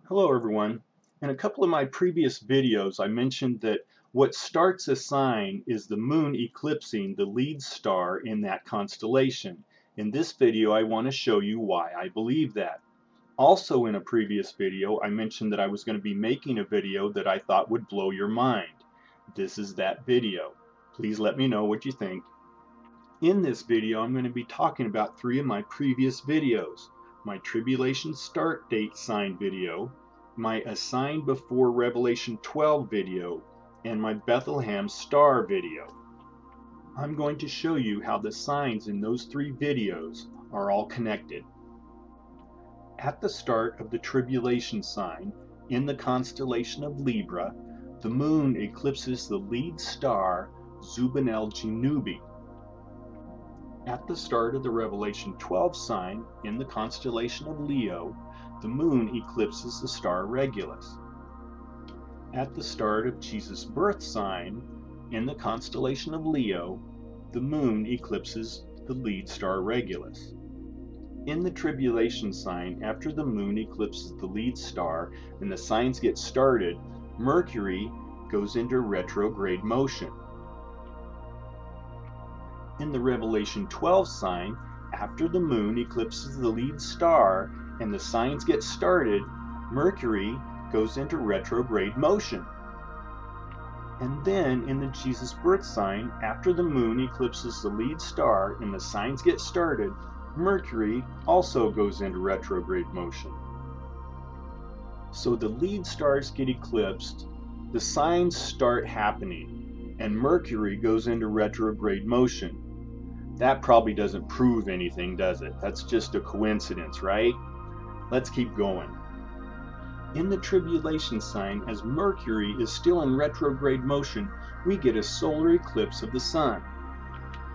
Hello everyone. In a couple of my previous videos I mentioned that what starts a sign is the moon eclipsing the lead star in that constellation. In this video I want to show you why I believe that. Also in a previous video I mentioned that I was going to be making a video that I thought would blow your mind. This is that video. Please let me know what you think. In this video I'm going to be talking about three of my previous videos. My tribulation start date sign video, my assigned before Revelation 12 video, and my Bethlehem star video. I'm going to show you how the signs in those three videos are all connected. At the start of the tribulation sign, in the constellation of Libra, the moon eclipses the lead star Zubanel-Jinubi. At the start of the Revelation 12 sign, in the constellation of Leo, the moon eclipses the star Regulus. At the start of Jesus' birth sign, in the constellation of Leo, the moon eclipses the lead star Regulus. In the tribulation sign, after the moon eclipses the lead star and the signs get started, Mercury goes into retrograde motion. In the Revelation 12 sign, after the moon eclipses the lead star and the signs get started, Mercury goes into retrograde motion. And then in the Jesus birth sign, after the moon eclipses the lead star and the signs get started, Mercury also goes into retrograde motion. So the lead stars get eclipsed, the signs start happening, and Mercury goes into retrograde motion. That probably doesn't prove anything, does it? That's just a coincidence, right? Let's keep going. In the tribulation sign, as Mercury is still in retrograde motion, we get a solar eclipse of the sun.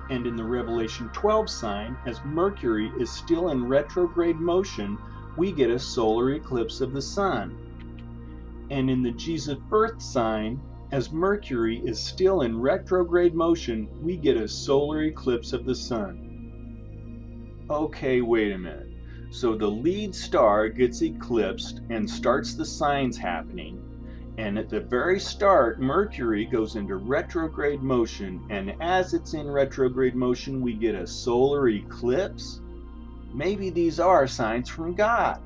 And in the Revelation 12 sign, as Mercury is still in retrograde motion, we get a solar eclipse of the sun. And in the Jesus birth sign, as Mercury is still in retrograde motion, we get a solar eclipse of the sun. Okay, wait a minute. So the lead star gets eclipsed and starts the signs happening, and at the very start, Mercury goes into retrograde motion, and as it's in retrograde motion, we get a solar eclipse? Maybe these are signs from God.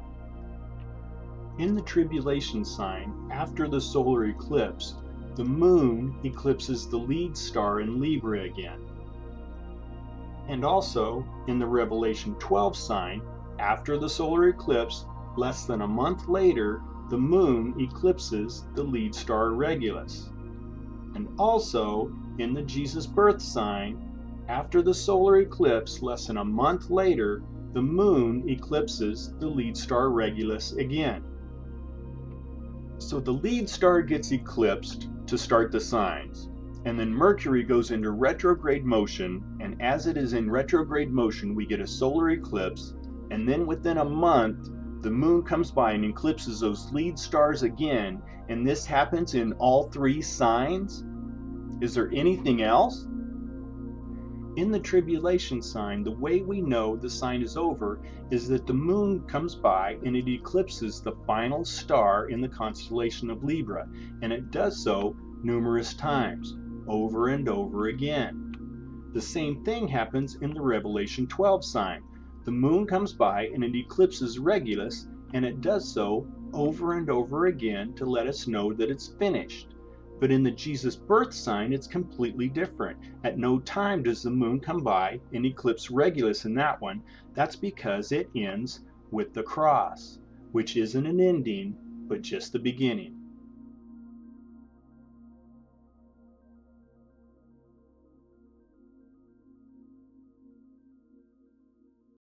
In the tribulation sign, after the solar eclipse, the moon eclipses the lead star in Libra again. And also, in the Revelation 12 sign, after the solar eclipse, less than a month later, the moon eclipses the lead star Regulus. And also, in the Jesus birth sign, after the solar eclipse, less than a month later, the moon eclipses the lead star Regulus again. So the lead star gets eclipsed to start the signs, and then Mercury goes into retrograde motion, and as it is in retrograde motion we get a solar eclipse, and then within a month the moon comes by and eclipses those lead stars again, and this happens in all three signs? Is there anything else? In the tribulation sign, the way we know the sign is over is that the moon comes by and it eclipses the final star in the constellation of Libra, and it does so numerous times, over and over again. The same thing happens in the Revelation 12 sign. The moon comes by and it eclipses Regulus, and it does so over and over again to let us know that it's finished. But in the Jesus birth sign, it's completely different. At no time does the moon come by and eclipse Regulus in that one. That's because it ends with the cross, which isn't an ending, but just the beginning.